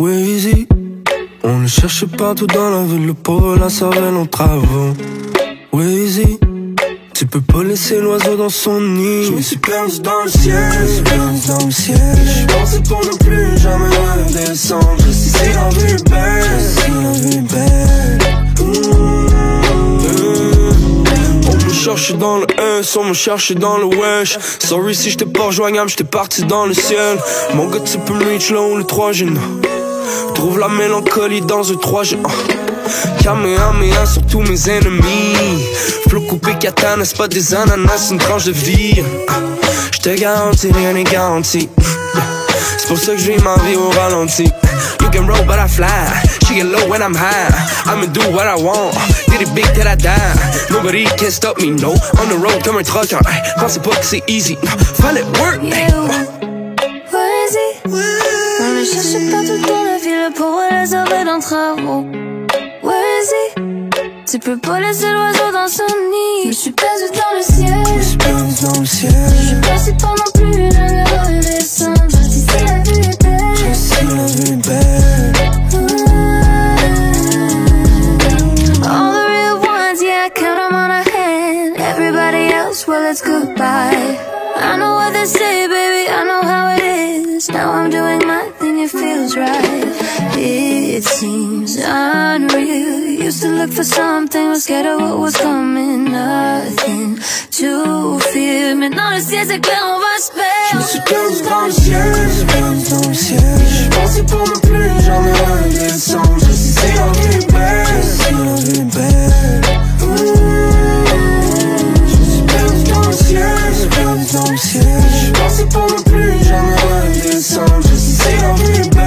Weezy, on le cherche partout dans la ville, le pauvre la cervelle en travaux. Weezy, tu peux pas laisser l'oiseau dans son nid. Je me suis perdu dans le ciel, je pensais pour ne plus jamais redescendre. Si c'est la vie belle, on me cherche dans le S, on me cherche dans le wesh. Sorry si j'étais pas rejoignable, j'étais parti dans le ciel. Mon gars tu peux me reach là où le 3G. Trouve la mélancolie dans un 3G. Kamehameha sur tous mes ennemis. Flow coupé katana, c'est pas des ananas, c'est une tranche de vie. J'te garantis, rien n'est garanti. C'est pour ça que je vis ma vie au ralenti. You can roll but I fly. She get low when I'm high. I'ma do what I want. Did it big till I die. Nobody can stop me, no. On the road comme un trucker. Pensez pas que c'est easy. Fallait work. On le cherche partout dans la ville pour les oreilles dans travaux. Weezy, tu peux pas laisser l'oiseau dans son nid. Je me suis perdu dans le ciel, je suis passé pas non plus jamais redescendre. Si c'est la vue est belle, all the real ones, yeah, I count them on a hand. Everybody else, well, it's goodbye. I know what they say, baby, I know how it is. Now I'm doing my thing, it feels right. It seems unreal. Used to look for something, was scared of what was coming. Nothing to fear. Maintenant le ciel c'est clair, on va se perdre. Je me suis perdu dans le ciel, je pensais pour ne plus jamais redescendre. Si c'est la vie belle, je me suis perdu dans le ciel, je pensais pour ne plus jamais redescendre. Si c'est la vie belle,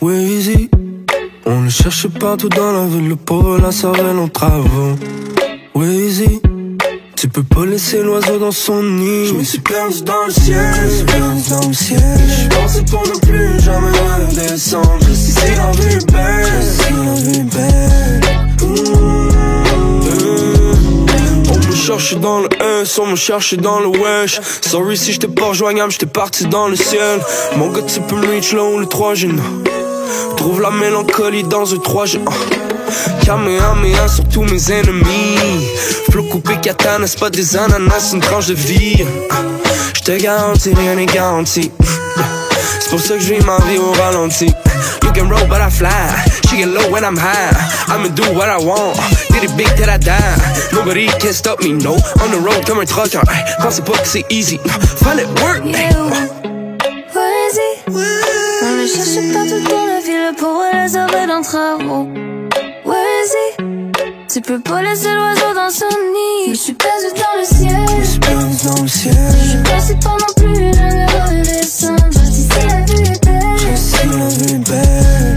Weezy, on le cherche partout dans la ville, le pauvre la cervelle en travaux. Weezy, tu peux pas laisser l'oiseau dans son nid. Je me suis perdu dans le ciel, je pensais pour ne plus jamais redescendre. Si c'est la vie belle, on me cherche dans le S, on me cherche dans le wesh. Sorry si j'étais pas rejoignable, j'étais parti dans le ciel. Mon gars tu peux me reach là où le 3G. Trouve la mélancolie dans un 3G. Kamehameha sur tous mes ennemis. Flow coupé katana, c'est pas des ananas, c'est une tranche de vie. J'te garantis, rien n'est garanti. C'est pour ça que je vis ma vie au ralenti. You can roll but I fly. She get low when I'm high. I'ma do what I want. Did it big till I die. Nobody can stop me, no. On the road comme un trucker. Pensez pas que c'est easy. Fallait work. On le cherche partout dans la ville pour les oreilles dans travaux. Weezy, tu peux pas laisser l'oiseau dans son nid. Je me suis perdu dans le ciel, je suis passé pas non plus jamais redescendre. Si c'est la vue belle,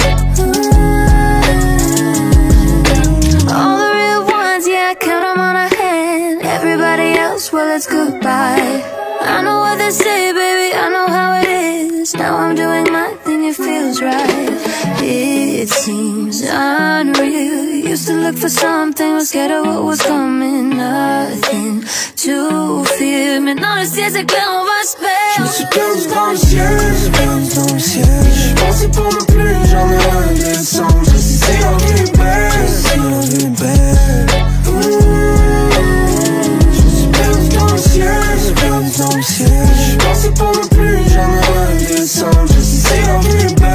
all the real ones, yeah, I count them on a hand. Everybody else, well, it's goodbye. I know what they say, baby, I know how it is. Now I'm doing my thing, it feels right. It seems unreal. Used to look for something, was scared of what was coming. Nothing to fear. Maintenant le ciel c'est clair, on va se perdre. Je me suis perdu dans le ciel, je pensais pour ne plus jamais redescendre. Si c'est la vie belle, je me suis perdu dans le ciel, je pensais pour ne plus jamais redescendre. Si c'est la vie belle,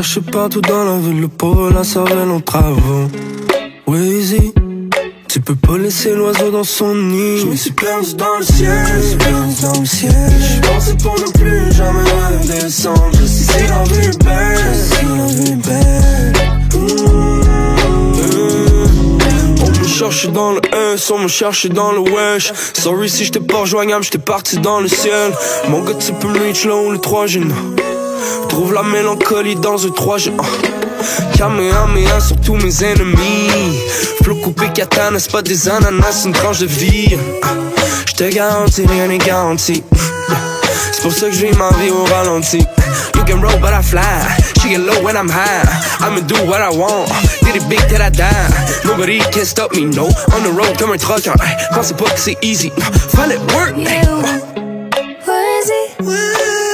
cherche partout dans la ville, le pauvre la cervelle en travaux. Weezy, tu peux pas laisser l'oiseau dans son nid. Je me suis perdu dans le ciel, je me suis perdu dans le ciel. Je pensais pour ne plus jamais redescendre. Si c'est la vie belle, si la vie belle. On me cherche dans le S, on me cherche dans le wesh. Sorry si j'étais pas rejoignable, j'étais parti dans le ciel. Mon gars tu peux me reach là où le 3G. Trouve la mélancolie dans un 3G. Kamehameha sur tous mes ennemis. Flow coupé katana, c'est pas des ananas, c'est une tranche de vie. J'te garantis, rien n'est garanti. C'est pour ça que je vis ma vie au ralenti. You can roll but I fly. She get low when I'm high. I'ma do what I want. Did it big till I die. Nobody can stop me, no. On the road comme un trucker. Pensez pas que c'est easy. Fallait work. Weezy,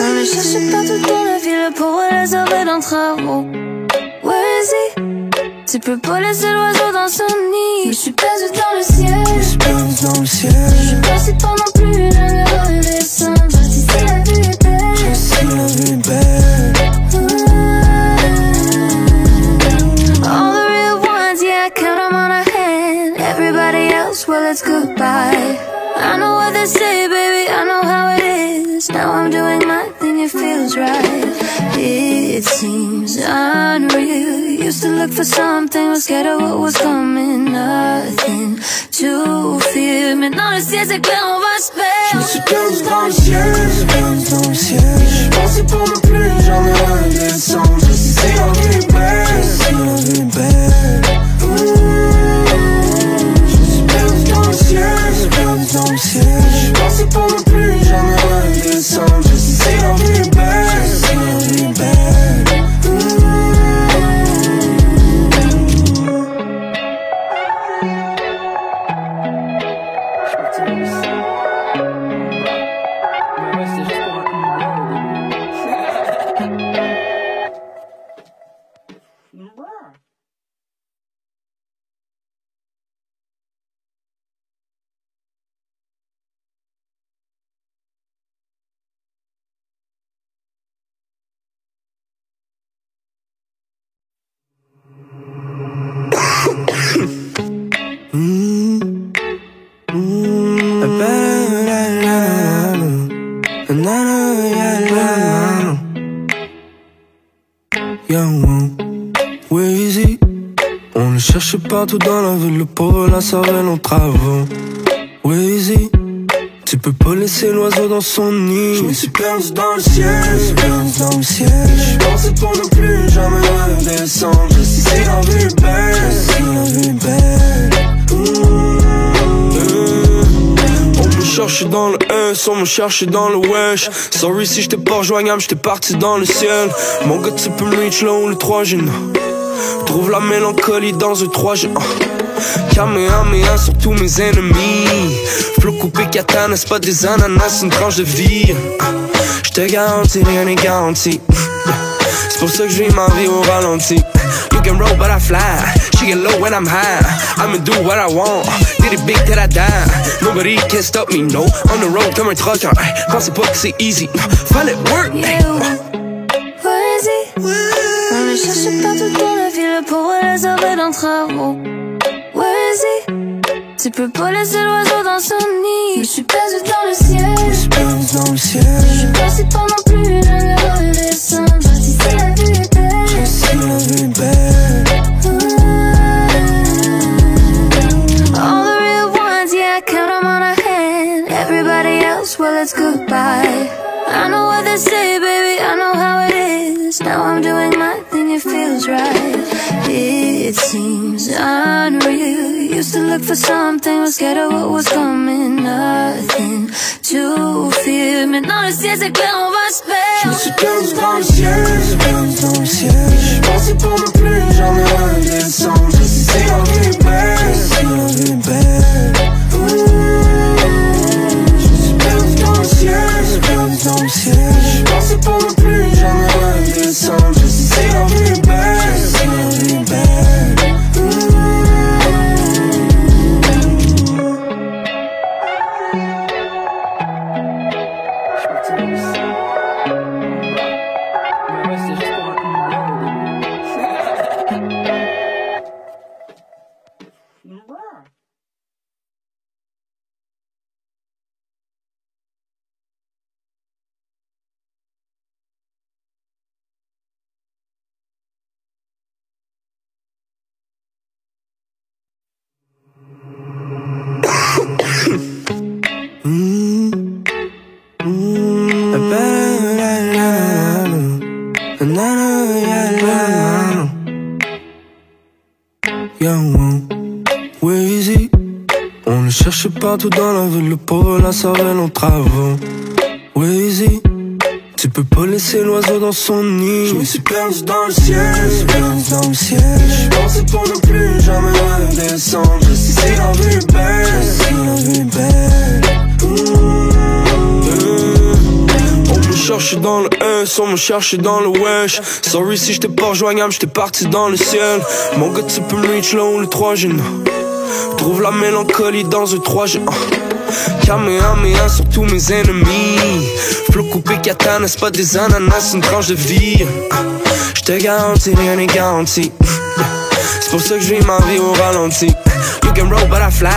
on le cherche partout dans la ville pour les sauver d'un travaux. Weezy, tu peux pas laisser l'oiseau dans son nid. Je suis perdu dans le ciel, je suis perdu dans le ciel. Je suis passé pendant plus jamais redescendre. Si c'est la vie est belle, si la vie est belle. All the real ones, yeah, I count them on a hand. Everybody else, well, it's goodbye. I know what they say, baby, I know how it is. Now I'm doing my thing, it feels right. It seems unreal. Used to look for something, was scared of what was coming. Nothing to fear. Maintenant le ciel c'est clair, on va se faire. Je me suis perdu dans le ciel, je me suis perdu dans le ciel. Je pensais pour ne plus jamais redescendre. Si c'est la vie belle, si la vie belle. Je me suis perdu dans le ciel, je me suis perdu dans le ciel. Je pensais pour ne plus jamais redescendre. Si c'est la vie belle, si la vie belle. Weezy, on le cherche partout dans la ville, le pauvre la cervelle en travaux. Weezy, tu peux pas laisser l'oiseau dans son nid. Je me suis perdu dans le ciel, je me suis perdu dans le ciel. Je pensais pour ne plus jamais redescendre. Si c'est la vie belle, si la vie belle. On me cherche dans le S, on me cherche dans le wesh. Sorry si j'étais pas rejoignable, j'étais parti dans le ciel. Mon gars tu peux me reach là où le 3G. Trouve la mélancolie dans un 3G. Kamehameha sur tous mes ennemis. Flow coupé katana, c'est pas des ananas, c'est une tranche de vie. J'te garantis, rien n'est garanti. C'est pour ça que je vis ma vie au ralenti. You can roll but I fly. She get low when I'm high. I'ma do what I want. Did it big till I die. Nobody can stop me, no. On the road comme un trucker. Pensez pas que c'est easy. Fallait work. Weezy, on le cherche partout dans la ville pour les sauver d'un travaux. Weezy, tu peux pas laisser l'oiseau dans son nid. Je suis perdu dans le ciel, je suis perdu dans le ciel. Je suis passé pendant plus jamais redescendre. Si c'est la vie est belle, si la vie est belle. All the real ones, yeah, I count them on a hand. Everybody else, well, it's goodbye. I know what they say, baby, I know how it is. Now I'm doing my thing, it feels right. It seems unreal. Used to look for something, was scared of what was coming. Nothing to fear. Maintenant le ciel c'est clair, on va se faire. Je me suis perdu dans le ciel, je me suis perdu dans le ciel. Je pensais pour ne plus jamais redescendre. Si c'est la vie belle, si la vie belle. Je me suis perdu dans le ciel, je me suis perdu dans le ciel. Je pensais pour ne plus jamais redescendre. Si c'est la vie belle, si la vie belle. le cherche partout dans la ville, le pauvre la cervelle en travaux. Weezy, tu peux pas laisser l'oiseau dans son nid. Je me suis perdu dans le ciel, je pensais pour ne plus jamais redescendre. Si la vie est belle, On me cherche dans le S, on me cherche dans le wesh. Sorry si j'étais pas rejoignable, j'étais parti dans le ciel. Mon gars, tu peux me reach là où le 3G. Trouve la mélancolie dans un 3G. Kamehameha sur tous mes ennemis. Flow coupé katana, c'est pas des ananas, c'est une tranche de vie. J'te garantis, rien n'est garanti. C'est pour ça que je vis ma vie au ralenti. You can roll but I fly.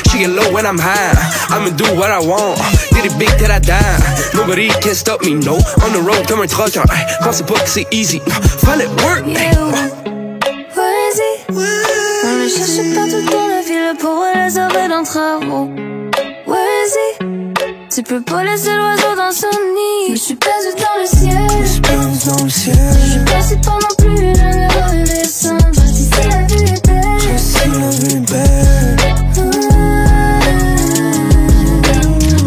She get low when I'm high. I'ma do what I want. Did it big till I die. Nobody can stop me, no. On the road comme un trucker. Pensez pas que c'est easy. Fallait work. Poésie. On le cherche partout dans la ville pour les arrêts d'un travaux. Weezy, tu peux pas laisser l'oiseau dans son nid. Je suis perdu dans le ciel, Je suis passé pas non plus jamais redescendre. Si c'est la vie est belle,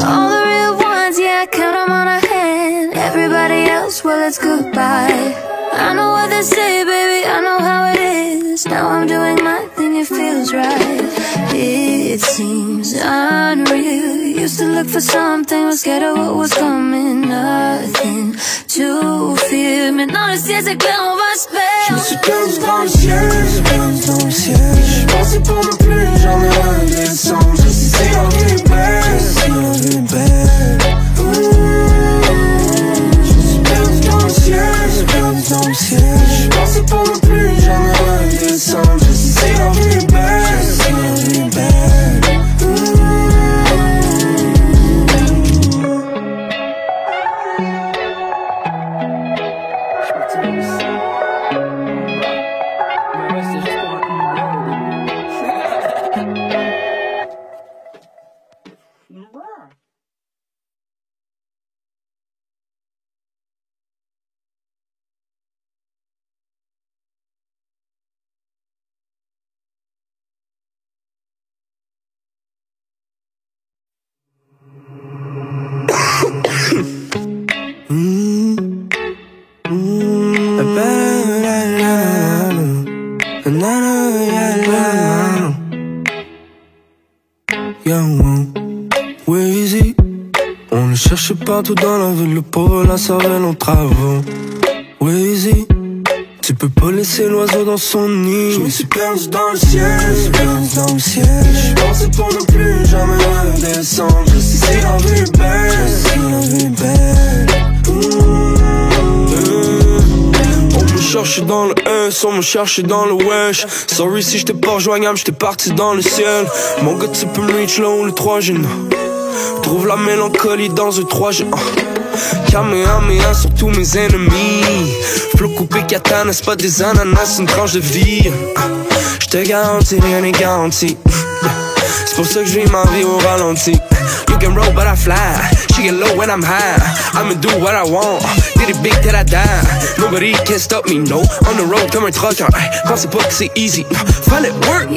All the real ones, yeah, I count them on a hand. Everybody else, well, it's goodbye. I know what they say, baby, I know how it is. Now I'm doing my thing, it feels right. It seems unreal. Used to look for something, was scared of what was coming. Nothing to fear. Maintenant le ciel c'est clair, on va se faire. Je me suis perdu dans le ciel, Je pensais pour ne plus jamais redescendre. Si c'est la vie est belle, Je me suis perdu dans le ciel, Je pensais pour ne plus jamais redescendre. Si c'est la vie est belle, Weezy, on le cherche partout dans la ville, le pauvre la cervelle en travaux. Weezy, tu peux pas laisser l'oiseau dans son nid. Je me suis perdu dans le ciel, Je pensais pour ne plus jamais redescendre. Si c'est la vie est belle, On me cherche dans le S, on me cherche dans le wesh. Sorry si j'étais pas rejoignable, j'étais parti dans le ciel. Mon gars, tu peux me reach là où le 3G. Trouve la mélancolie dans un 3G. Kamehameha sur tous mes ennemis. Flow coupé katana, c'est pas des ananas, c'est une tranche de vie. J'te garantis, rien n'est garanti. C'est pour ça que je vis ma vie au ralenti. You can roll but I fly. She get low when I'm high. I'ma do what I want. Did it big till I die. Nobody can stop me, no. On the road comme un trucker. Pensez pas que c'est easy. Fallait work.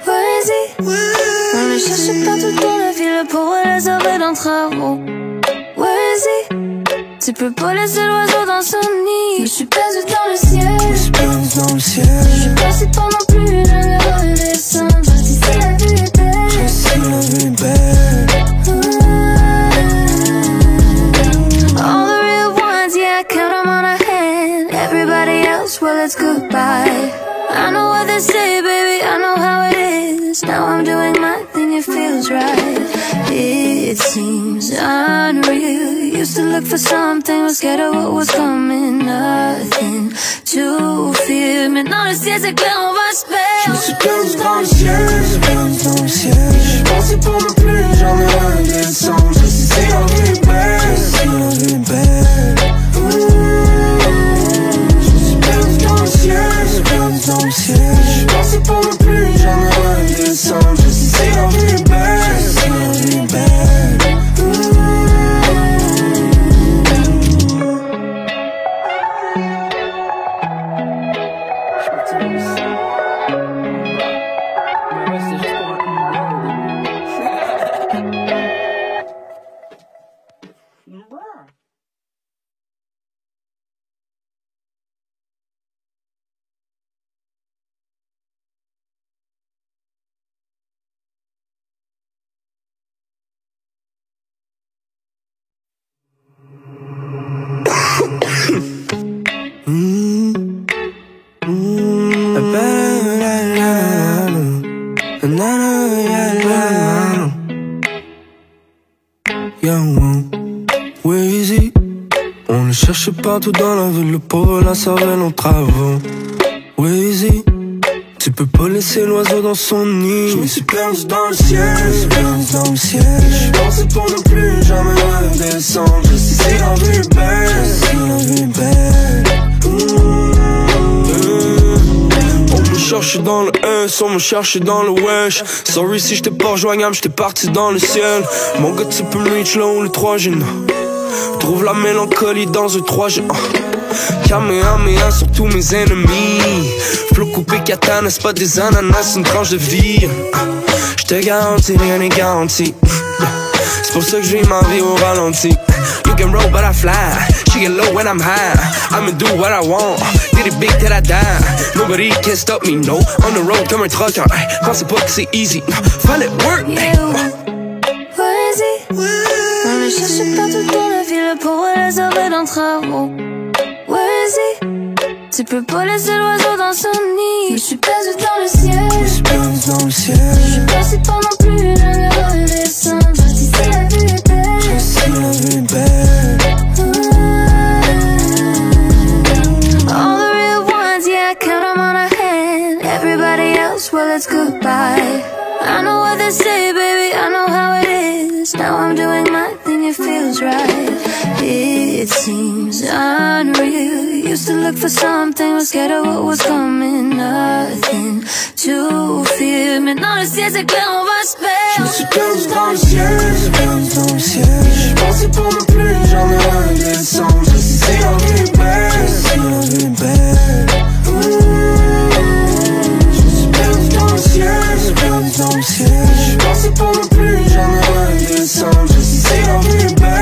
Poésie. On le cherche partout dans la ville pour les arrêts d'un travaux. Weezy, tu peux pas laisser l'oiseau dans son nid. Je suis perdu dans le ciel, Je suis passé pas non plus jamais redescendre. Si c'est la vie est belle, All the real ones, yeah, I count them on a hand. Everybody else, well, it's goodbye. I know what they say, baby, I know how it is. Now I'm doing my thing, it feels right. It seems unreal. Used to look for something, was scared of what was coming. Nothing to fear. Maintenant le ciel c'est clair, on va se faire. Je me suis perdu dans le ciel, Je pensais pour ne plus jamais redescendre. Si c'est la vie est belle, Je me suis perdu dans le ciel, Je pensais pour ne plus jamais redescendre. Si c'est la vie est belle, Yeah, Weezy. On le cherche partout dans la ville, le pauvre la cervelle en travaux. Weezy. Tu peux pas laisser l'oiseau dans son nid. Je me suis perdu dans le ciel, je pensais pour ne plus jamais redescendre. Si la vie est belle, On me cherche dans le S, on me cherche dans le wesh. Sorry si j'étais pas rejoignable, j'étais parti dans le ciel. Mon gars tu peux me reach là où le 3G. Trouve la mélancolie dans un 3G. Kamehameha sur tous mes ennemis. Flow coupé katana, c'est pas des ananas, c'est une tranche de vie. J'te garantis, rien n'est garanti. C'est pour ça que je vis ma vie au ralenti. You can roll but I fly. She get low when I'm high. I'ma do what I want. Did it big till I die. Nobody can stop me, no. On the road comme un trucker. Pensez pas que c'est easy. Fallait work. On le cherche partout dans la ville pour les oreilles d'un travaux. Weezy, tu peux pas laisser l'oiseau dans son nid. Je suis perdu dans le ciel, je suis passé pas non plus jamais redescendre. Si la vie est belle, all the real ones, yeah, I count them on a hand. Everybody else, well, it's goodbye. I know what they say, baby, I know how it is. Now I'm doing my thing, it feels right. It seems unreal. Used to look for something, was scared of what was coming. Nothing to fear. Maintenant le ciel c'est clair, on va se perdre. Je me suis perdu dans le ciel, je pensais pour ne plus jamais redescendre. Si la vie est belle, Je me suis perdu dans le ciel, je pensais pour ne plus jamais redescendre. Si la vie est belle,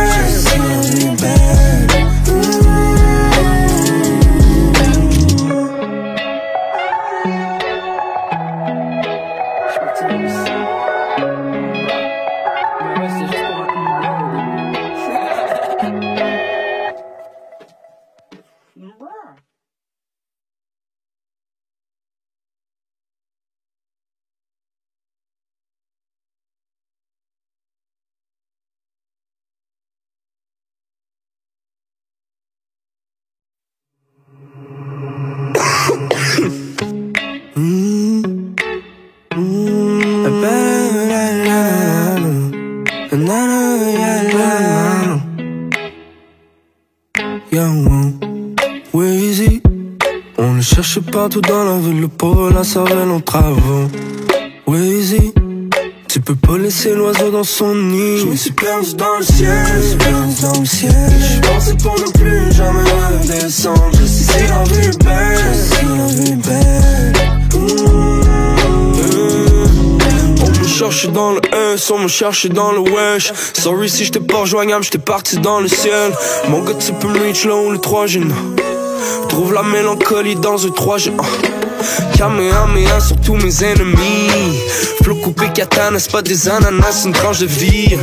Weezy. On le cherche partout dans la ville, le pauvre la cervelle en travaux. Weezy. Tu peux pas laisser l'oiseau dans son nid. Je me suis perdu dans le ciel, je pensais pour ne plus jamais redescendre. Si la vie est belle, On me cherche dans le S, on me cherche dans le wesh. Sorry si j'étais pas rejoignable, j'étais parti dans le ciel. Mon gars tu peux me reach là où le 3G. Trouve la mélancolie dans un 3G. Kamehameha sur tous mes ennemis. Flow coupé katana, c'est pas des ananas, c'est une tranche de vie.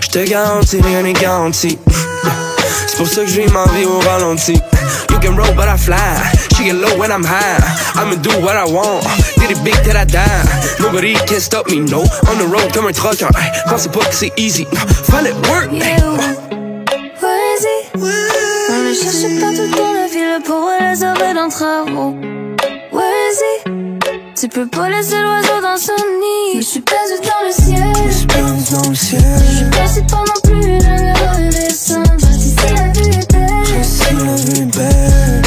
J'te garantis, rien n'est garanti. C'est pour ça que je vis ma vie au ralenti. You can roll but I fly. She get low when I'm high. I'ma do what I want. Did it big till I die. Nobody can stop me, no. On the road comme un trucker. Pensez pas que c'est easy. Fallait work. On le cherche partout dans la ville pour les oreilles d'un travaux. Weezy, tu peux pas laisser l'oiseau dans son nid. Je suis perdu dans le ciel, je suis passé pas non plus jamais redescendre. Si la vie est belle,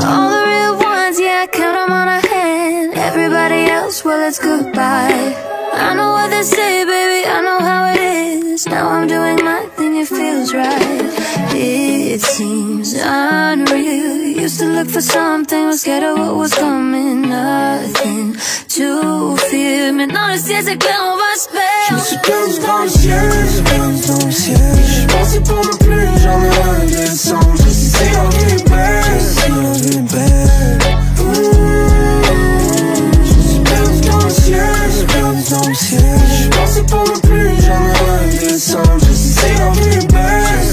all the real ones, yeah, I count them on a hand. Everybody else, well, it's goodbye. I know what they say, baby, I know how it is. Now I'm doing my thing, it feels right. It seems unreal. Used to look for something, was scared of what was coming. Nothing to fear. Maintenant le ciel c'est clair, on va se perdre. Je me suis perdu dans le ciel, je pensais pour ne plus jamais redescendre. Si la vie est belle, Je me suis perdu dans le ciel, je pensais pour ne plus jamais redescendre. Si la vie est belle,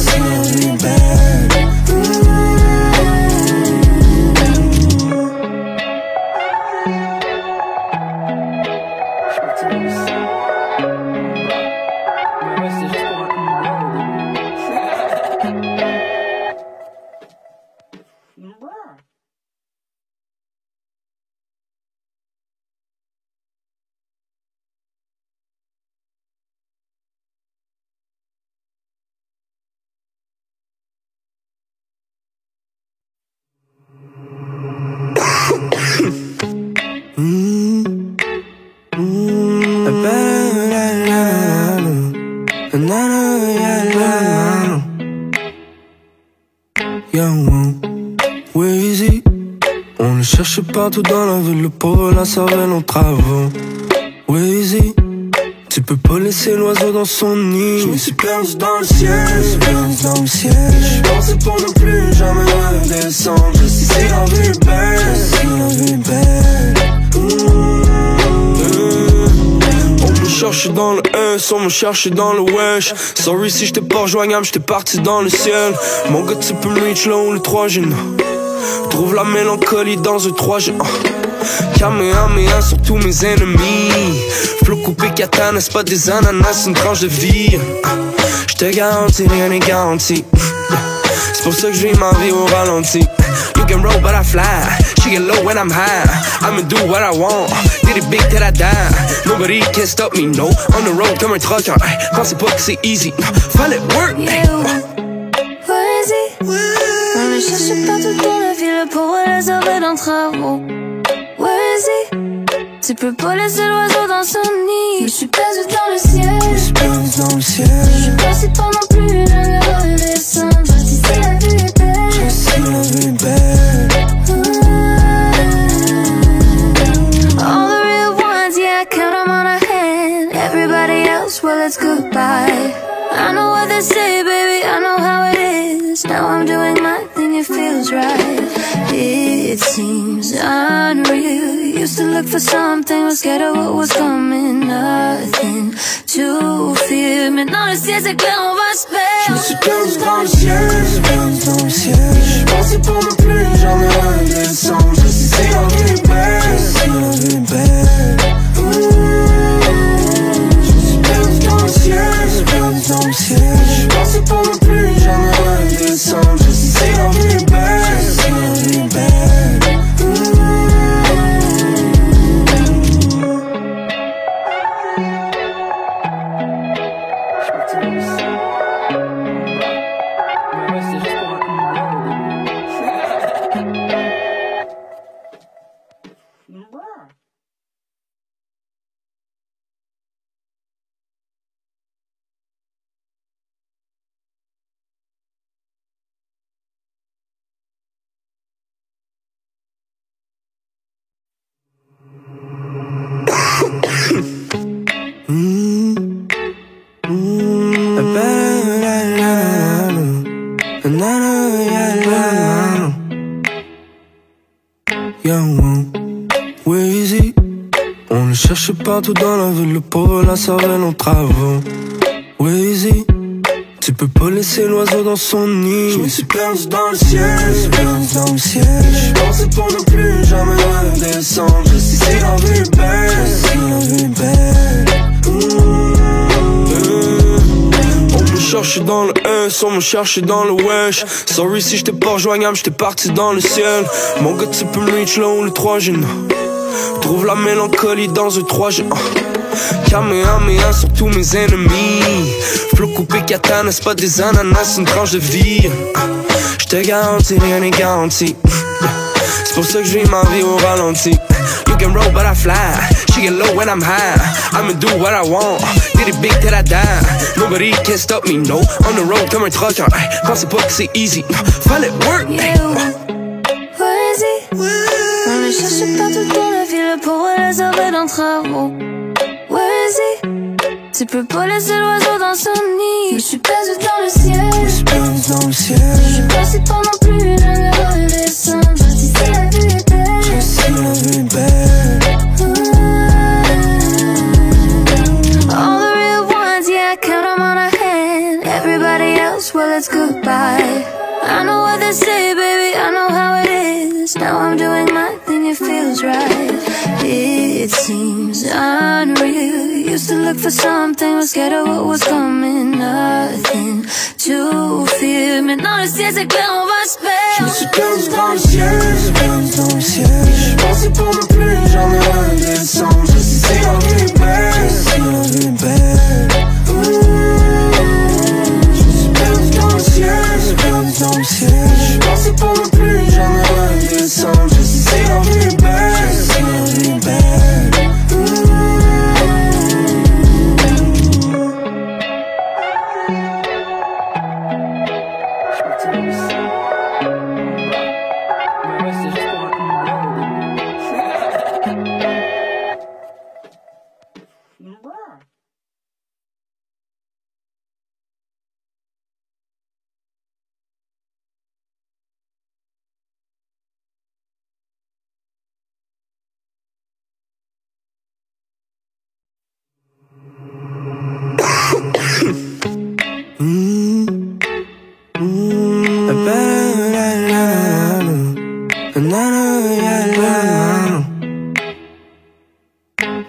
partout dans la ville, le pauvre la cervelle en travaux. Weezy, tu peux pas laisser l'oiseau dans son nid. Je me suis perdu dans le ciel, je pensais pour ne plus jamais redescendre. Si c'est la vie belle, On me cherche dans le S, on me cherche dans le wesh. Sorry si j'étais pas rejoignable, j'étais parti dans le ciel. Mon gars tu peux me reach là où le 3G. Trouve la mélancolie dans le 3G. Kamehameha sur tous mes ennemis. Flow coupé katana, c'est pas des ananas, c'est une tranche de vie. J'te garantis, rien n'est garanti. C'est pour ça que je vis ma vie au ralenti. You can roll but I fly. She get low when I'm high. I'ma do what I want. Did it big till I die. Nobody can stop me, no. On the road comme un trucker. Pensez pas que c'est easy. Fallait work. On le cherche partout dans la ville pour les heures dans travaux. Weezy, tu peux pas laisser l'oiseau dans son nid. Je suis perdu dans le ciel, Je suis passé pas non plus jamais redescendre. Si c'est la vie est belle, All the real ones, yeah, I count them on a hand. Everybody else, well, it's goodbye. I know what they say, baby, I know how it is. Now I'm doing my thing, it feels right. It seems unreal. Used to look for something, was scared of what was coming. Nothing to fear. Maintenant le ciel c'est clair, on va se perdre. Je me suis perdu dans le ciel, je pensais pour ne plus jamais redescendre. Si c'est la vie belle, Je me suis perdu dans le ciel, je pensais pour ne plus jamais redescendre. Si c'est la vie belle, Weezy, on le cherche partout dans la ville, le pauvre la cervelle en travaux. Weezy, tu peux pas laisser l'oiseau dans son nid. Je me suis perdu dans le ciel, Je pensais pour ne plus jamais redescendre. Si c'est la vie belle, On me cherche dans le S, on me cherche dans le wesh. Sorry si j'étais pas rejoignable, j'étais parti dans le ciel. Mon gars tu peux me reach là où le 3G. Trouve la mélancolie dans le 3G. Kamehameha sur tous mes ennemis. Flow coupé katana, c'est pas des ananas, c'est une tranche de vie. J'te garantis, rien n'est garanti. C'est pour ça que je vis ma vie au ralenti. You can roll but I fly. She get low when I'm high. I'ma do what I want. Did it big till I die. Nobody can stop me, no. On the road comme un trucker. Pensez pas que c'est easy. Fallait work. Weezy, on le cherche partout dans la ville pour les heures dans travaux. Weezy, tu peux pas laisser l'oiseau dans son nid. Je suis perdu dans le ciel, Je suis passé pas non plus jamais redescendre. Si c'est la vie est belle, All the real ones, yeah, I count them on a hand. Everybody else, well, it's goodbye. I know what they say, baby, I know how it is. Now I'm doing my thing, it feels right. It seems unreal. Used to look for something, was scared of what was coming. Nothing to fear. Maintenant le ciel c'est clair, on va se perdre. Je me suis perdu dans le ciel, Je pensais pour ne plus jamais redescendre. Si c'est la vie belle, Je me suis perdu dans le ciel, Je pensais pour ne plus jamais redescendre. Si c'est la vie belle,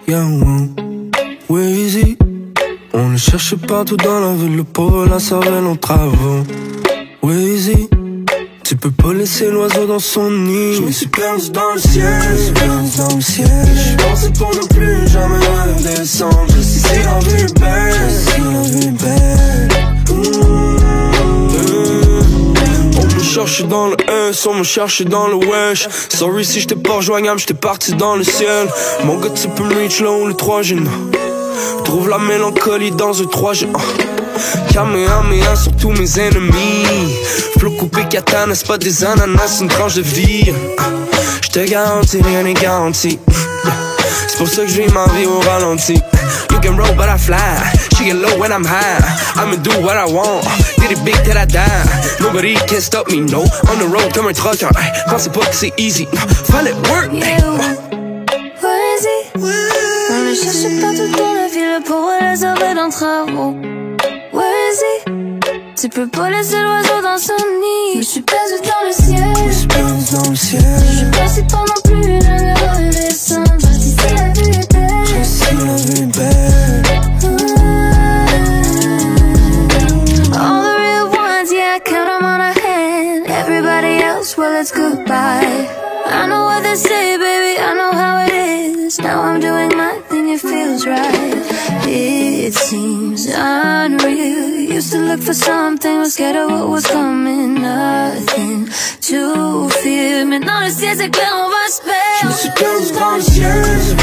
Yeah, Weezy. On le cherche partout dans la ville, le pauvre la cervelle en travaux. Weezy. Tu peux pas laisser l'oiseau dans son nid. Je me suis perdu dans le ciel, je pensais pour ne plus jamais redescendre. Si la vie est belle, On me cherche dans le S, on me cherche dans le wesh. Sorry si j'étais pas rejoignable, j'étais parti dans le ciel. Mon gars tu peux me reach là où le 3G. Trouve la mélancolie dans un 3G. Kamehameha sur tous mes ennemis. Flow coupé katana, c'est pas des ananas, c'est une tranche de vie. J'te garantis, rien n'est garanti. C'est pour ça que je vis ma vie au ralenti. You can roll but I fly, she get low when I'm high. I'ma do what I want, did it big till I die. Nobody can stop me, no. On the road comme un trucker, pensez pas que c'est easy, no. Fallait work, Weezy. On le cherche partout dans la ville pour les sauver dans travaux. Weezy. Tu peux pas laisser l'oiseau dans son nid. Je suis perdu dans le ciel, je suis passé pendant plus jamais redescendre. Si c'est la vie est belle, All the real ones, yeah, I count them on a hand. Everybody else, well, it's goodbye. I know what they say, baby, I know how it is. Now I'm doing my thing, it feels right. It seems unreal. Used to look for something, was scared of what was coming. Nothing to fear. Maintenant le ciel c'est clair, on va se perdre. Je me suis perdu dans le ciel, je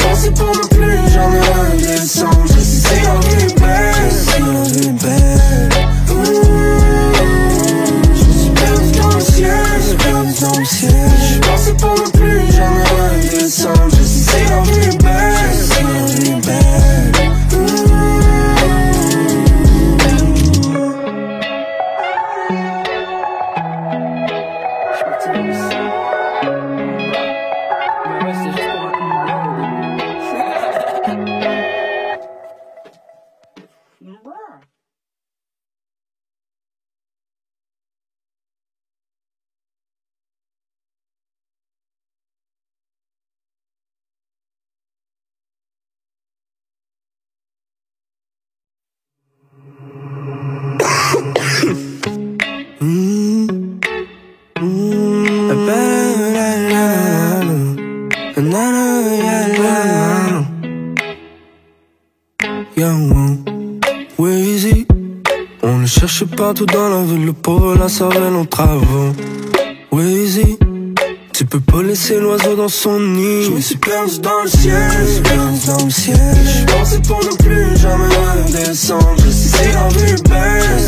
pensais pour ne plus jamais redescendre. Si c'est la vie est belle, Je me suis perdu dans le ciel, je pensais pour ne plus jamais redescendre. Si c'est la vie est belle, Weezy. On le cherche partout dans la ville, le pauvre la cervelle en travaux. Weezy. Tu peux pas laisser l'oiseau dans son nid. Je me suis perdu dans le ciel, je pensais pour ne plus jamais redescendre. Si c'est la vie est belle,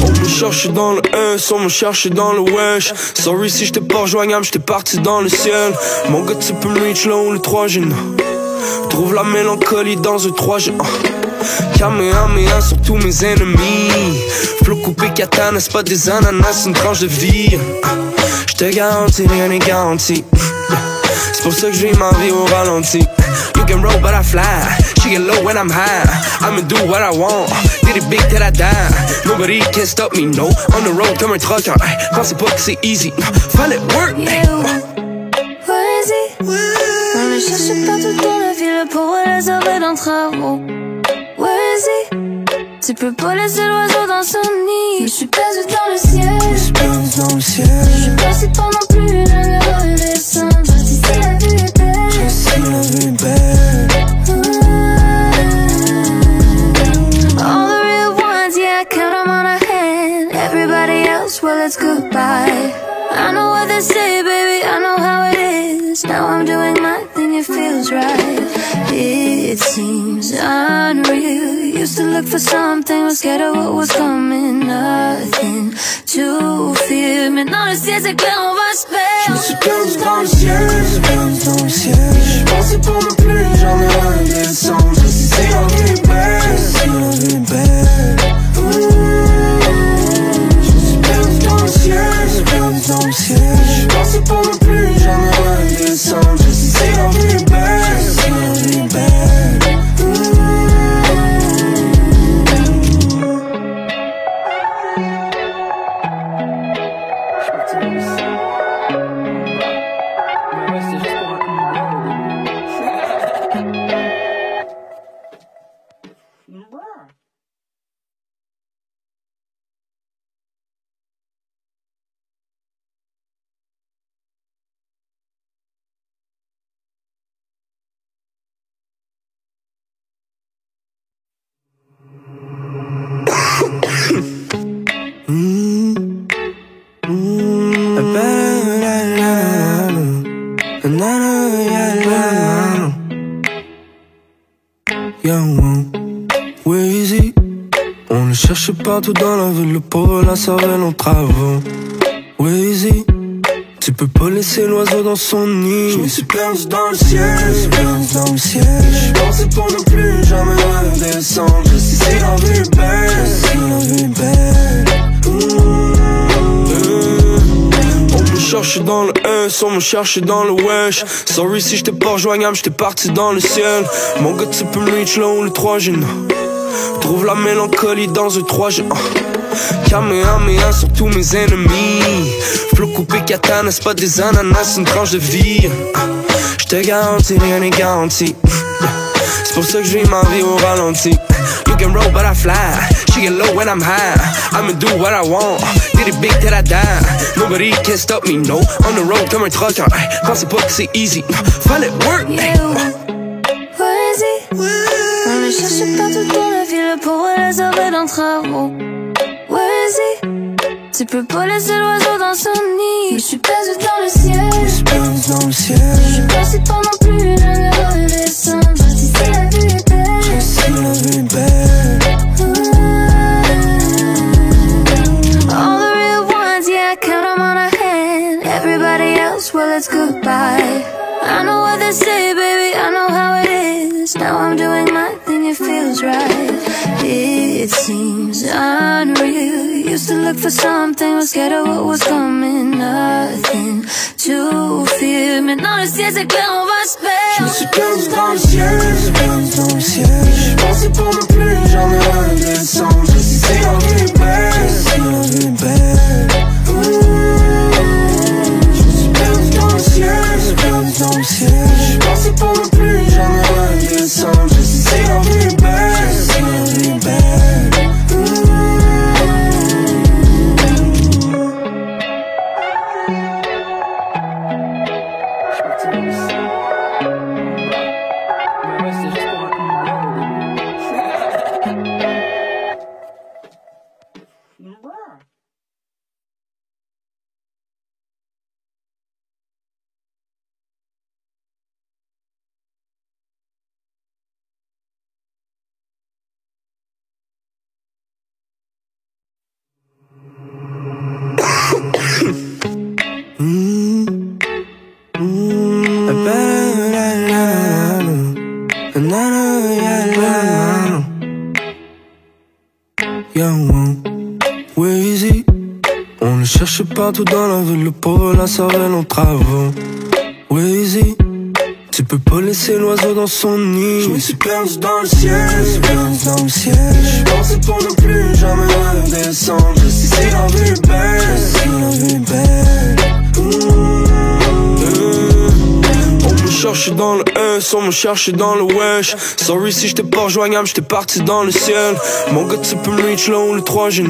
On me cherche dans le S, on me cherche dans le wesh. Sorry si j'étais pas rejoignable, j'étais parti dans le ciel. Mon gars tu peux me reach là où le 3G. Trouve la mélancolie dans un 3G. Kamehameha sur tous mes ennemis. Flow coupé katana, c'est pas des ananas, c'est une tranche de vie. J'te garantis, rien n'est garanti. C'est pour ça que je vis ma vie au ralenti. You can roll but I fly, she get low when I'm high. I'ma do what I want, did it big till I die. Nobody can stop me, no. On the road comme un trucker, pensez pas que c'est easy, no. Fallait work, Weezy. On le cherche partout dans la ville pour les sauver dans travaux. Weezy. Tu peux pas laisser l'oiseau dans son nid. Je suis perdu dans le ciel, je suis passé pendant plus jamais redescendre. Si c'est la vie est belle, All the real ones, yeah, I count them on a hand. Everybody else, well, it's goodbye. I know what they say, baby, I know how it is. Now I'm doing my thing, it feels right. It seems unreal. Used to look for something, was scared of what was coming. Nothing to fear. Maintenant le ciel c'est clair, on va se perdre. Je me suis perdu dans le ciel, je pensais pour ne plus jamais redescendre. Si c'est la vie est belle, Je me suis perdu dans le ciel, je pensais pour ne plus jamais redescendre. Si c'est la vie est belle, partout dans la ville, le pauvre la cervelle en travaux. Weezy, tu peux pas laisser l'oiseau dans son nid. Je me suis perdu dans le ciel, je me suis perdu dans le ciel. Je pensais pour ne plus jamais redescendre. Si la vie est belle, si la vie est belle. On me cherche dans le S, on me cherche dans le wesh. Sorry si j'étais pas rejoignable, j'étais parti dans le ciel. Mon gars, tu peux me reach là où le 3G. Trouve la mélancolie dans un 3G. Kamehameha sur tous mes ennemis. Flow coupé katana, c'est pas des ananas, c'est une tranche de vie. J'te garantis, rien n'est garanti. C'est pour ça que je vis ma vie au ralenti. You can roll but I fly. She get low when I'm high. I'ma do what I want. Did it big till I die. Nobody can stop me, no. On the road comme un trucker. Pensez pas que c'est easy. Fallait work. Poésie. On le cherche partout dans la ville pour les arrêts d'un travaux. Weezy, tu peux pas laisser l'oiseau dans son nid. Je suis perdu dans le ciel, je suis perdu dans le ciel. Je suis passé pendant plus d'un heure de descendre. Je dis si la vue est belle, je sais la vue est belle. All the real ones, yeah, I count them on a hand. Everybody else, well, it's goodbye. I know what they say, baby, I know how it is. Now I'm doing my thing, it feels right. It seems unreal. Used to look for something, was scared of what was coming. Nothing to fear. Maintenant le ciel c'est clair, on va se perdre. Je me suis perdu dans le ciel, je suis perdu dans le ciel. Je pensais pour ne plus jamais redescendre. Je sais si la vie est belle, si la vie est belle. Je me suis perdu dans le ciel, je suis perdu dans le ciel. Je pensais pour ne plus jamais redescendre. Je sais si la vie est belle, si la vie est belle. Weezy, on le cherche partout dans la ville, le pauvre la cervelle en travaux. Weezy, tu peux pas laisser l'oiseau dans son nid. Je me suis perdu dans le ciel, je me suis perdu dans le ciel. Je pensais pour ne plus jamais redescendre. Je sais si la vie est belle, si la vie est belle. On me cherche dans le S, on me cherche dans le wesh. Sorry si j'étais pas rejoignable, j'étais parti dans le ciel. Mon gars, tu peux me reach là où le 3G.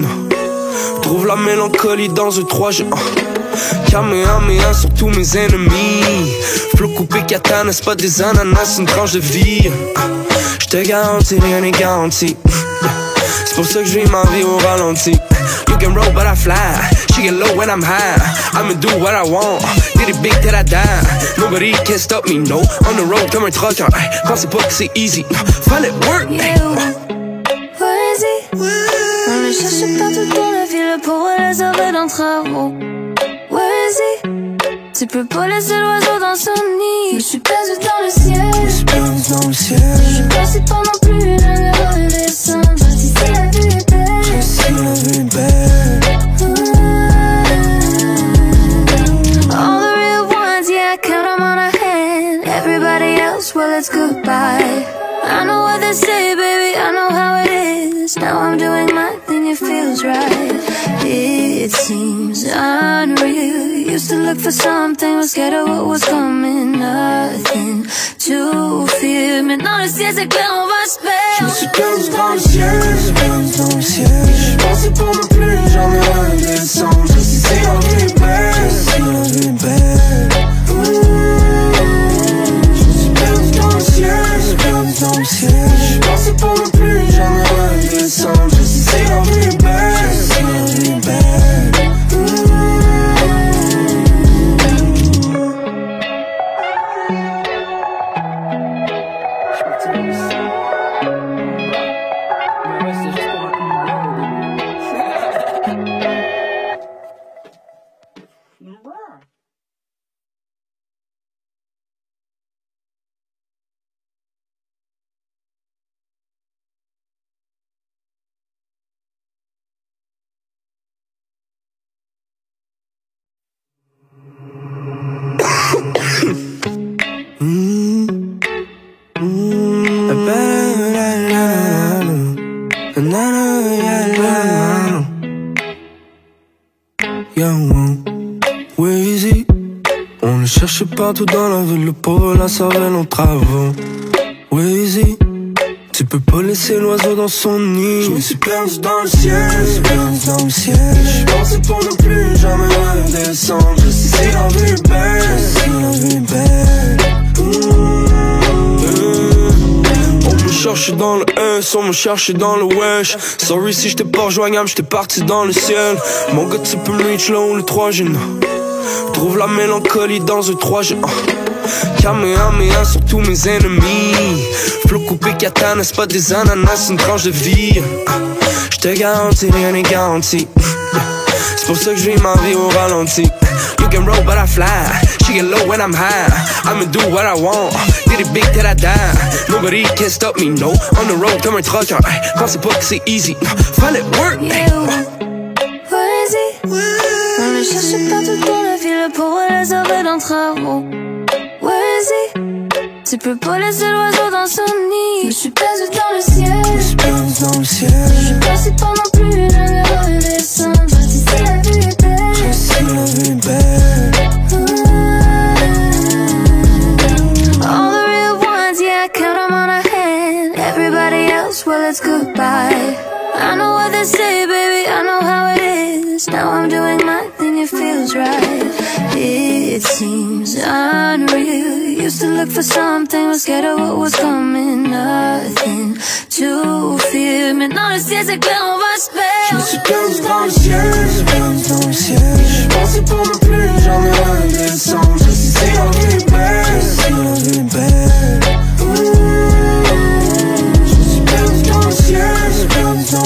Trouve la mélancolie dans un 3G. Kamehameha sur tous mes ennemis. Flow coupé katana, c'est pas des ananas, c'est une tranche de vie. J'te garantis, rien n'est garanti. C'est pour ça que je vis ma vie au ralenti. You can roll but I fly. She get low when I'm high. I'ma do what I want. Did it big till I die. Nobody can stop me, no. On the road comme un trucker. Pensez pas que c'est easy. Fallait work. Poésie. On le cherche partout dans la ville pour les arrêts d'un travaux. Weezy, tu peux pas laisser l'oiseau dans son nid. Je suis perdu dans le ciel, je suis perdu dans le ciel. Je suis passé pendant plus d'un heure de descendre. Je dis si la vue est belle, je sais la vue est belle. All the real ones, yeah, I count them on a hand. Everybody else, well, it's goodbye. I know what they say, baby, I know how it is. Now I'm doing my thing, it feels right. It seems unreal. Used to look for something, was scared of what was coming. Nothing to fear. Maintenant le ciel c'est clair, on va se perdre. Je me suis perdu dans le ciel, je suis perdu dans le ciel. Je pensais pour ne plus jamais redescendre. Je sais si la vie est belle, si la vie est belle. Je me suis perdu dans le ciel, je suis perdu dans le ciel. Je pensais pour ne plus jamais redescendre. Je sais si la vie est belle, si la vie est belle. Easy. On le cherche partout dans la ville, le pauvre, la cervelle en travaux. Easy. Tu peux pas laisser l'oiseau dans son nid. Je me suis perdu dans le ciel, je pensais pour ne plus jamais redescendre. Si la vie est belle, on me cherche dans le S, on me cherche dans le wesh. Sorry si j'étais pas rejoignable, j'étais parti dans le ciel. Mon gars, tu peux me reach là où le 3G. Trouve la mélancolie dans un 3G. Kamehameha sur tous mes ennemis. Flow coupé katana, c'est pas des ananas, c'est une tranche de vie. J'te garantis, rien n'est garanti. C'est pour ça que je vis ma vie au ralenti. You can roll but I fly. She get low when I'm high. I'ma do what I want. Did it big till I die. Nobody can stop me, no. On the road comme un trucker. Pensez pas que c'est easy. Fallait work. On le cherche partout dans la ville pour les oreilles d'un travaux. Tu peux pas laisser l'oiseau dans son nid. Je suis perdu dans le ciel. Je suis passé pas non plus jamais redescendre. Si c'est la vie est belle. All the real ones, yeah, I count them on a hand. Everybody else, well, it's goodbye. I know what they say, baby, I know how it is. Now I'm doing my thing, it feels right. It seems unreal. Used to look for something, was scared of what was coming. Nothing to fear. Maintenant le ciel c'est clair, on va se perdre. Je me suis perdu dans le ciel, je pensais pour ne plus jamais redescendre. Je sais si la vie est belle, je suis perdu dans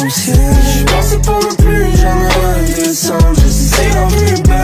le ciel, je pensais pour ne plus jamais redescendre. Je sais si la vie est belle.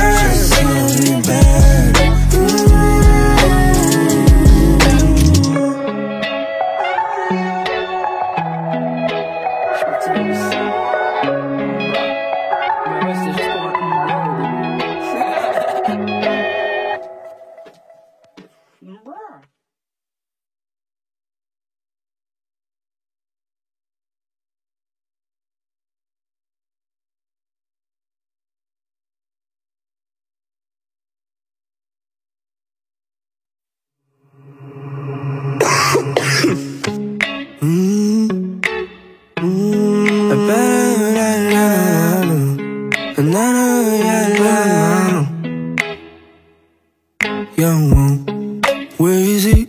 Easy.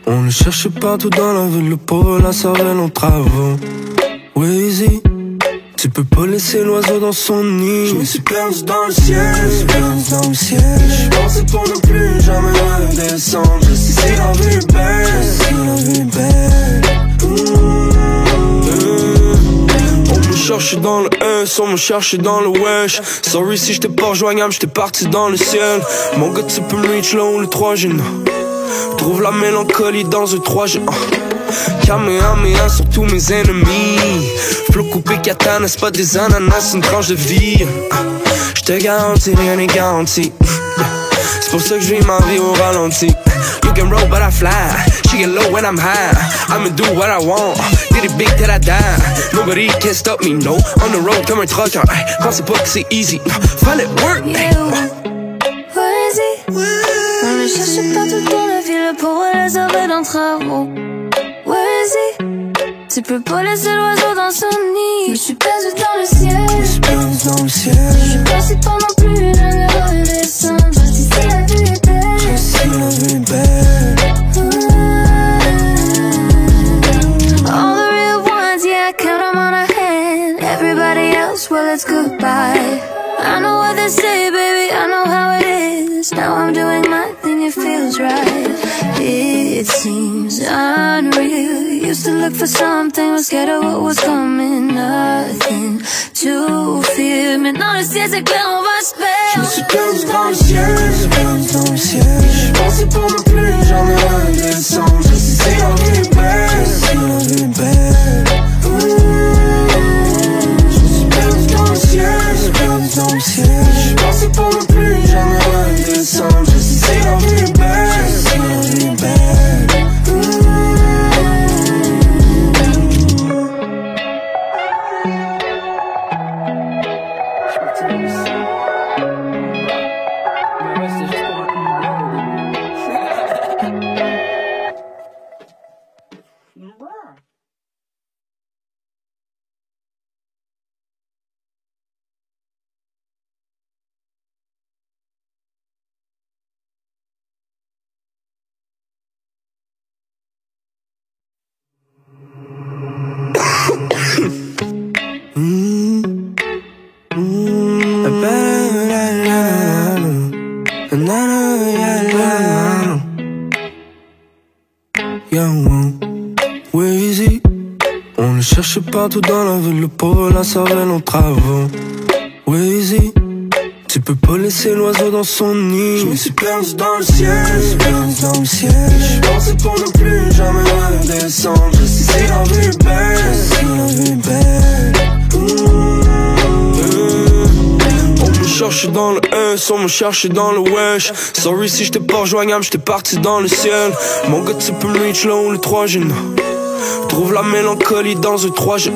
On le cherche partout dans la ville, le pauvre, la cervelle en travaux. Easy. Tu peux pas laisser l'oiseau dans son nid. Je me suis perdu dans le ciel, je pensais pour ne plus jamais redescendre. Je sais si la vie est belle, On me cherche dans le S, on me cherche dans le wesh. Sorry si j'étais pas rejoignable, j'étais parti dans le ciel. Mon gars, tu peux me reach là où le 3G. Trouve la mélancolie dans un 3G. Kamehameha sur tous mes ennemis. Flow coupé katana, c'est pas des ananas, c'est une tranche de vie. J'te garantis, rien n'est garanti. C'est pour ça que je vis ma vie au ralenti. You can roll but I fly. She get low when I'm high. I'ma do what I want. Did it big till I die. Nobody can stop me, no. On the road comme un trucker. Pensez pas que c'est easy. Fallait work. On le cherche partout dans la ville pour les oreilles d'un travaux. Tu peux pas laisser l'oiseau dans son nid. Je suis perdu dans le ciel. Je suis passé pas non plus jamais redescendre. Si c'est la vie est belle. All the real ones, yeah, I count them on a hand. Everybody else, well, it's goodbye. I know what they say, baby, I know how it is. Now I'm doing my thing, it feels right. It seems unreal. Used to look for something, was scared of what was coming. Nothing to fear. Maintenant le ciel c'est clair, on va se perdre. Je me suis perdu dans le ciel, je pensais pour ne plus jamais redescendre. Je sais si la vie est belle, Je me suis perdu dans le ciel, je pensais pour ne plus jamais redescendre. Je sais si la vie est belle, Weezy, on le cherche partout dans la ville, le pauvre la cervelle en travaux. Weezy, tu peux pas laisser l'oiseau dans son nid. Je me suis perdu dans le ciel, je pensais pour ne plus jamais redescendre. Si la vie est belle, on me cherche dans le S, on me cherche dans le wesh. Sorry si j'étais pas rejoignable, j'étais parti dans le ciel. Mon gars tu peux me reach là où le 3 G. Trouve la mélancolie dans le 3 G.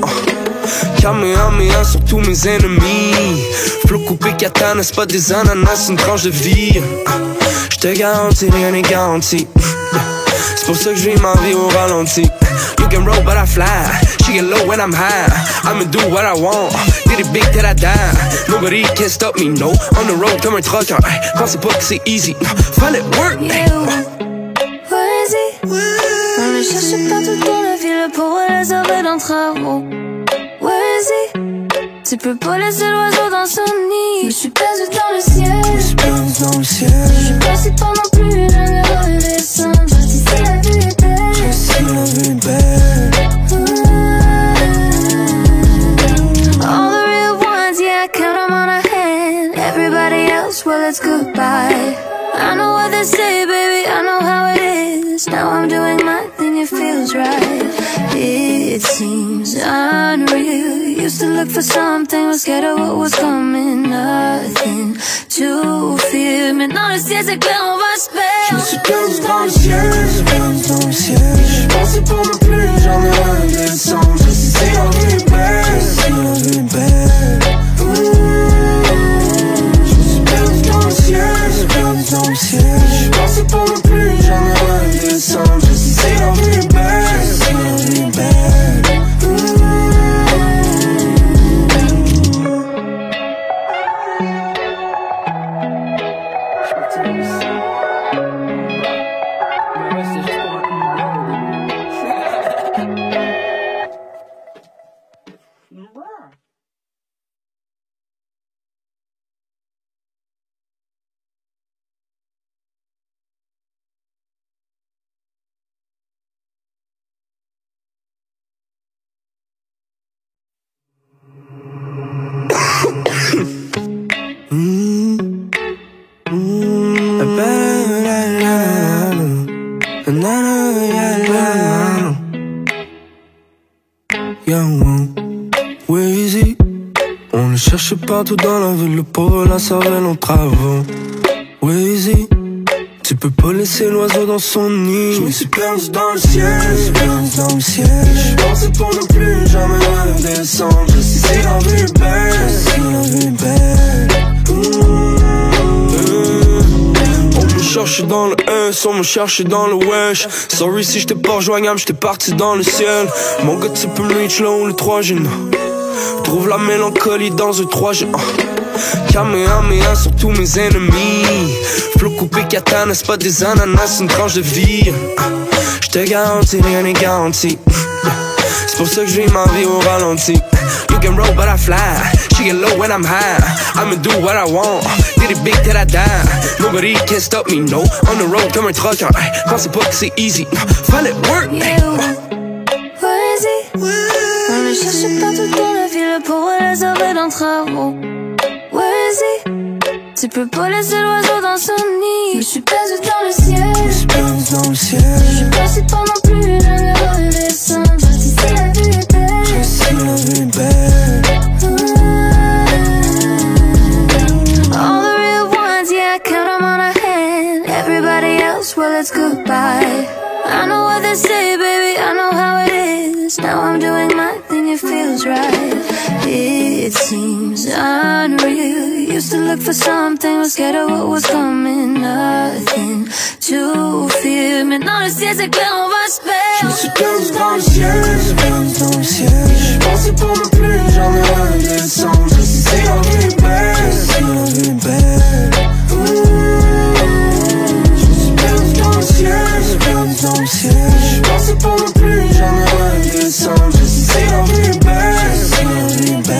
Kamehameha sur tous mes ennemis. Flow coupé katana, c'est pas des ananas, c'est une tranche de vie. J'te garantis, rien n'est garanti. C'est pour ça que je vis ma vie au ralenti. You can roll but I fly. She get low when I'm high. I'ma do what I want. Did it big till I die. Nobody can stop me, no. On the road comme un trucker. Pensez pas que c'est easy. Fallait work. Weezy, on le cherche partout dans la ville pour les sauver dans travaux. Weezy, tu peux pas laisser l'oiseau dans son nid. Je suis perdu dans le ciel, je suis passé pas non plus jamais redescendre. Si c'est la vie est belle, all the real ones, yeah, I count them on a hand. Everybody else, well, it's goodbye. I know what they say, baby, I know how it is. Now I'm doing my thing, it feels right. It seems unreal. Used to look for something, was scared of what was coming. Nothing to fear. Maintenant le ciel c'est clair, on va se perdre. Je me suis perdu dans le ciel, je pensais pour ne plus jamais redescendre. Si c'est la vie est belle, je me suis perdu dans le ciel, je pensais pour ne plus jamais redescendre. Si c'est la vie est belle, Weezy, on le cherche partout dans la ville, le pauvre la cervelle en travaux. Weezy, tu peux pas laisser l'oiseau dans son nid. Je me suis perdu dans le ciel, je pensais pour ne plus jamais redescendre. Si c'est la vie est belle, on me cherche dans le S, on me cherche dans le wesh. Sorry si j'étais pas rejoignable, j'étais parti dans le ciel. Mon gars tu peux me reach là où le 3 G. Trouve la mélancolie dans le 3 G. Kamehameha sur tous mes ennemis. Flow coupé katana, c'est pas des ananas, c'est une tranche de vie. J'te garantis, rien n'est garanti. C'est pour ça que je vis ma vie au ralenti. You can roll but I fly. She get low when I'm high. I'ma do what I want. Did it big till I die. Nobody can stop me, no. On the road comme un trucker. Pensez pas que c'est easy. Fallait work. Weezy, on le cherche partout dans la ville pour les sauver dans travaux. Weezy, tu peux pas laisser l'oiseau dans son nid. Je suis perdu dans le ciel, je suis passé pas non plus jamais redescendre. Si c'est la vie est belle, all the real ones, yeah, I count them on a hand. Everybody else, well, it's goodbye. I know what they say, baby, I know how it is. Now I'm doing my thing, it feels right. It seems unreal. Used to look for something, was scared of what was coming. Nothing to fear. Maintenant le ciel c'est clair, on va se perdre. Je me suis perdu dans le ciel, je perdu dans le ciel. Je pensais pour ne plus jamais redescendre. Je sais si la vie est belle, si la vie est belle. Je me suis perdu dans le ciel, je perdu dans le ciel. Je pensais pour ne plus jamais redescendre. Je sais si la vie est belle, si la vie est belle.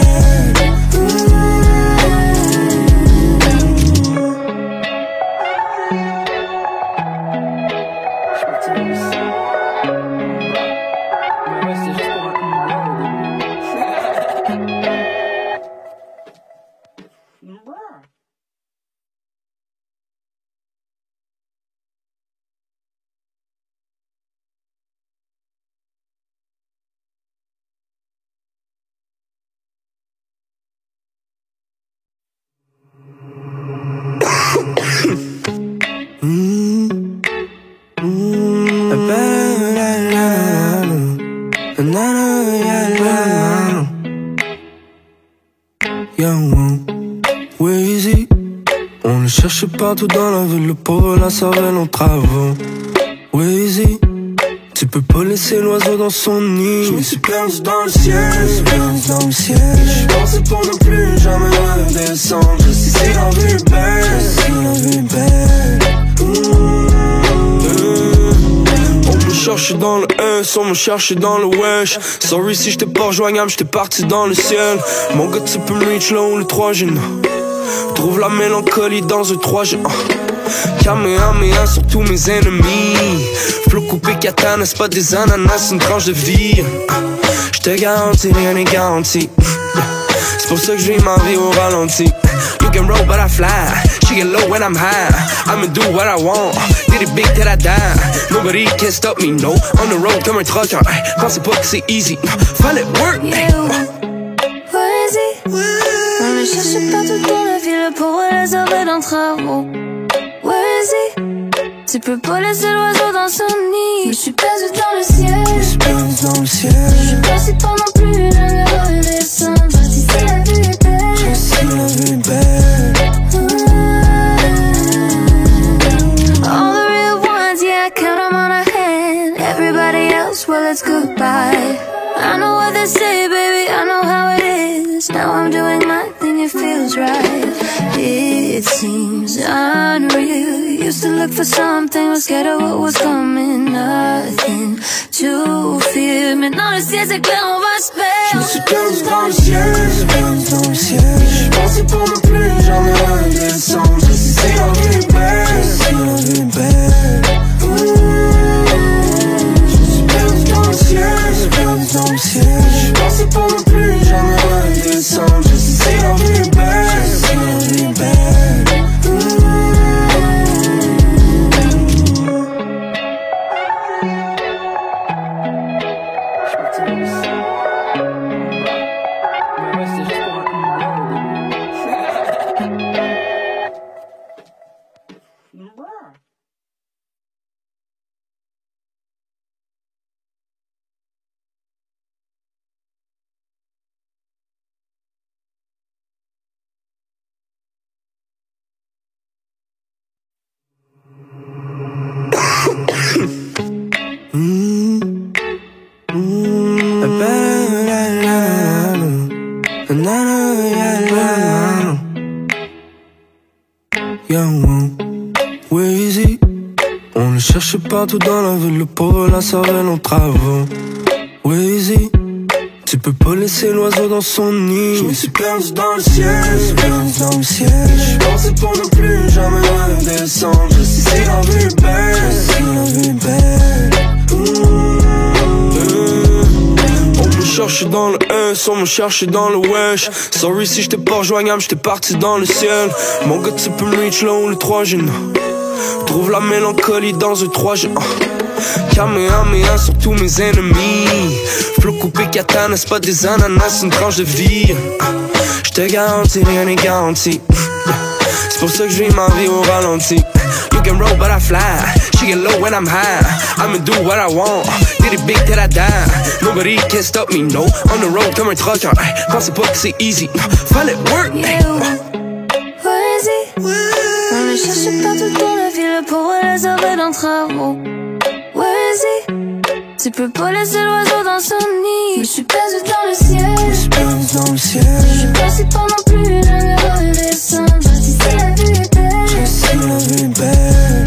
On le cherche partout dans la ville, le pauvre la cervelle en travaux. Weezy, tu peux pas laisser l'oiseau dans son nid. Je me suis perdu dans le ciel, je suis perdu dans le ciel. Je pensais pour ne plus jamais redescendre. Je sais si la vie est belle, si la vie est belle. On me cherche dans le S, on me cherche dans le wesh. Sorry si j'étais pas rejoignable, j'étais parti dans le ciel. Mon gars tu peux me reach là où le 3G. Trouve la mélancolie dans un 3G. Kamehameha sur tous mes ennemis. Flow coupé katana, c'est pas des ananas, c'est une tranche de vie. J'te garantis, rien n'est garanti. C'est pour ça que je vis ma vie au ralenti. You can roll but I fly. She get low when I'm high. I'ma do what I want. Did it big till I die. Nobody can stop me, no. On the road comme un trucker. Pensez pas que c'est easy. Fallait work. On le cherche partout dans la ville pour les arrêts d'un travaux. Where is he? Tu peux pas laisser l'oiseau dans son nid. Je suis perdu dans le ciel, je suis perdu dans le ciel. Je suis passé pas non plus jamais redescendre. Je sais si la vie est belle, je sais la vie est belle. All the real ones, yeah, I count them on a hand. Everybody else, well, it's goodbye. I know what they say, baby, I know how it is. Now I'm doing my thing, it feels right. It seems unreal. Used to look for something, was scared of what was coming. Nothing to fear. Maintenant le ciel c'est clair, on va se perdre. Je me suis perdu dans le ciel, je perdu dans le ciel. Je pensais pour ne plus jamais redescendre. Je sais si la vie est belle, si la vie est belle. Je me suis perdu dans le ciel, je perdu dans le ciel. Je pensais pour ne plus jamais redescendre. Je sais si la vie est belle, si la vie est belle. Weezy, on le cherche partout dans la ville, le pauvre la cervelle en travaux. Weezy, tu peux pas laisser l'oiseau dans son nid. Je me suis perdu dans le ciel, je suis perdu dans le ciel. Je pensais pour ne plus jamais redescendre. Je sais si la vie est belle, si la vie est belle. On me cherche dans le S, on me cherche dans le wesh. Sorry si j'étais pas rejoignable, j'étais parti dans le ciel. Mon gars tu peux me reach là où le 3G. Trouve la mélancolie dans un 3G. Kamehameha sur tous mes ennemis. Flow coupé katana, c'est pas des ananas, c'est une tranche de vie. J'te garantis, rien n'est garanti. C'est pour ça que je vis ma vie au ralenti. You can roll but I fly. She get low when I'm high. I'ma do what I want. Did it big till I die. Nobody can stop me, no. On the road comme un trucker. Pensez pas que c'est easy. Fallait work. Yeah, where is he? On le cherche partout dans la ville pour les sauver d'un travaux. Where is he? Tu peux pas laisser l'oiseau dans son nid. Je suis perdu dans le ciel. Je suis perdu dans le ciel. Je suis pas si pendant plus d'une heure de descendre. Si la vue est belle. Si la vue est belle.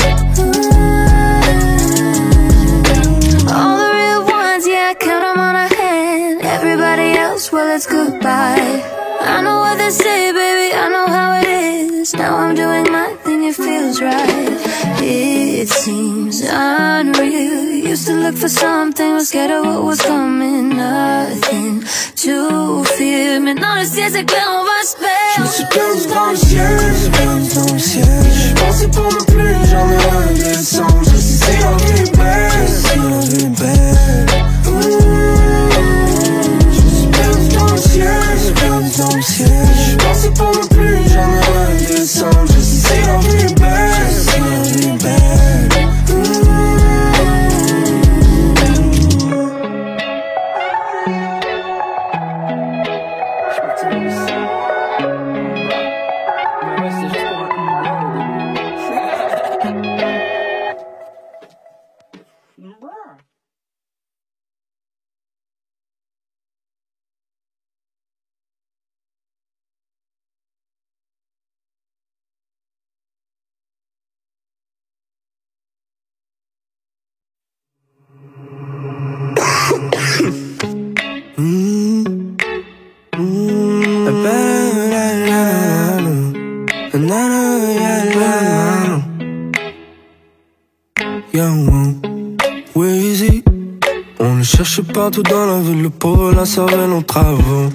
All the real ones, yeah, I count them on a hand. Everybody else, well, it's goodbye. I know what they say, baby, I know how it is. Now I'm doing my thing, it feels right. It seems unreal. Used to look for something, was scared of what was coming. Nothing to fear. Maintenant le ciel c'est clair, on va se perdre. Je me suis perdu dans le ciel, je suis perdu dans le ciel. Je pensais pas non plus, jamais redescendre. Je sais si la vie est belle, si la vie est belle. Je me suis perdu dans le ciel, je suis perdu dans le ciel. Je pensais pas non plus, jamais redescendre. Je sais si la vie est belle, si la vie est belle. On le cherche partout dans la ville pour la cervelle en travaux.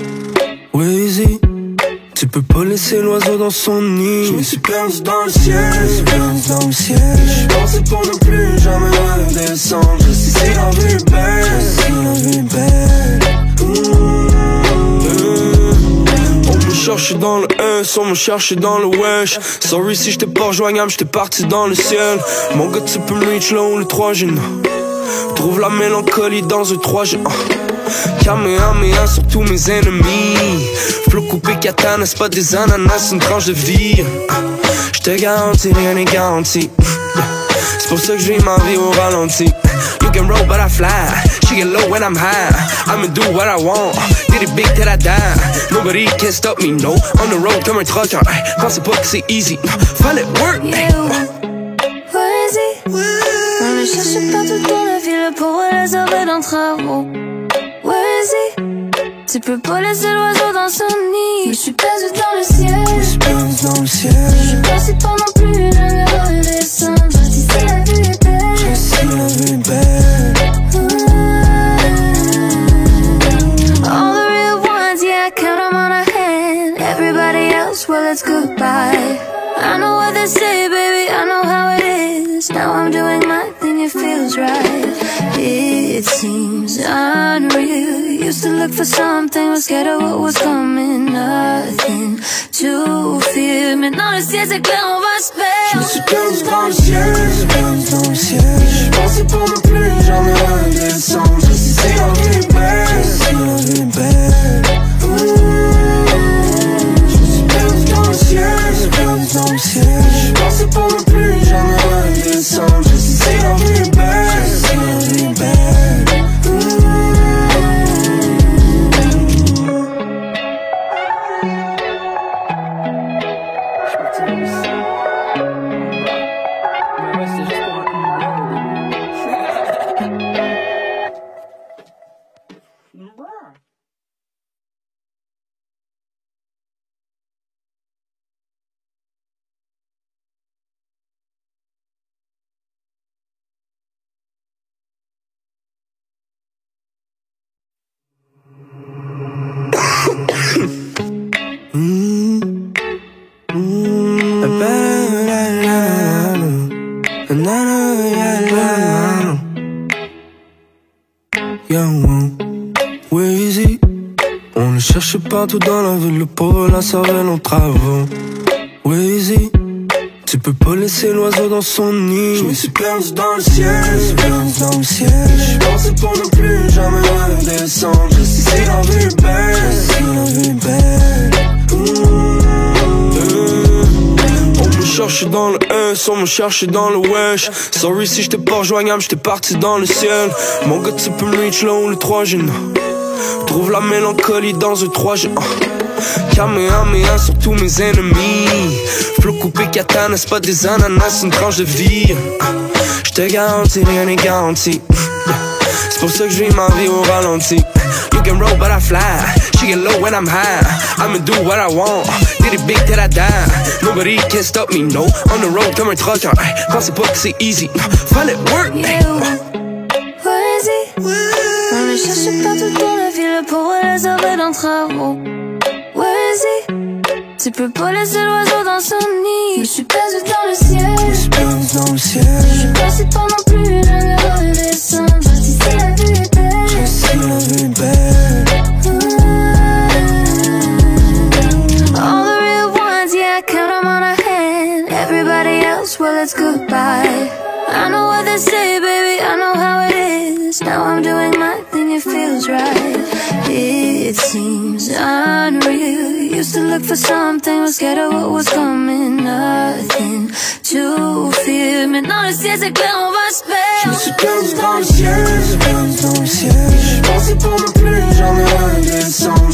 Weezy, tu peux pas laisser l'oiseau dans son nid. Je me suis perdu dans le ciel, je suis perdu dans le ciel. Je pensais pas non plus jamais redescendre. Je sais si la vie est belle, si la vie est belle. On me cherche dans le S, on me cherche dans le wesh. Sorry si j'étais pas rejoignable, j'étais parti dans le ciel. Mon gars, tu peux me reach là où le 3G. Trouve la mélancolie dans un 3G. Kamehameha sur tous mes ennemis. Flow coupé katana, c'est pas des ananas, c'est une tranche de vie. J'te garantis, rien n'est garanti. C'est pour ça que je vis ma vie au ralenti. You can roll but I fly. She get low when I'm high. I'ma do what I want. Did it big till I die. Nobody can stop me, no. On the road comme un trucker. Pensez pas que c'est easy. Fallait work. Yeah, where is he? On le cherche partout dans la ville pour les sauver d'un travaux. Where is he? Tu peux pas laisser l'oiseau dans son nid. Je suis perdu dans le ciel. Je suis perdu dans le ciel. Je suis pas si pendant plus d'une heure de descendre. Si la vue est belle. Si la vue est belle. All the real ones, yeah, I count them on a hand. Everybody else, well, it's goodbye. I know what they say, baby, I know how it is. Now I'm doing my thing, it feels right. It seems unreal. Used to look for something, was scared of what was coming. Nothing to fear. Maintenant le ciel c'est clair, on va se perdre. Je me suis perdu dans le ciel, je suis perdu dans le ciel. Je pensais pas non plus, jamais redescendre. Je sais si la vie est belle, si la vie est belle. Je me suis perdu dans le ciel, je suis perdu dans le ciel. Je pensais pas non plus, jamais redescendre. Je sais si la vie est belle, si la vie est belle. Weezy, on le cherche partout dans la ville pour la cervelle en travaux. Weezy. peux pas laisser l'oiseau dans son nid. Je me suis perdu dans le ciel, j'y pensais pour ne plus jamais redescendre. Je sais si la vie est belle, On me cherche dans le S, on me cherche dans le wesh. Sorry si j'étais pas rejoignable, j'étais parti dans le ciel. Mon gars tu peux me reach là où le 3G. Trouve la mélancolie dans un 3G. Kamehameha sur tous mes ennemis. Flow coupé katana, c'est pas des ananas, c'est une tranche de vie. J'te garantis, rien n'est garanti. C'est pour ça que je vis ma vie au ralenti. You can roll but I fly. She get low when I'm high. I'ma do what I want. Did it big till I die. Nobody can stop me, no. On the road comme un trucker. Pensez pas que c'est easy. Fallait work. Where is he? On le cherche partout dans la ville pour réserver dans travaux. Where is he? Tu peux pas laisser l'oiseau dans son nid. Je suis perdu dans le ciel. Je suis passé pas non plus jamais redescendre. Je dis si la vue est belle. All the real ones, yeah, I count them on a hand. Everybody else, well, it's goodbye. I know what they say, baby, I know how it is. Now I'm doing my thing, it feels right. It seems unreal. Used to look for something, was scared of what was coming. Nothing to fear. Maintenant le ciel c'est clair, on va se faire. Je me suis perdu dans le ciel, J'y pensais pour ne plus jamais redescendre.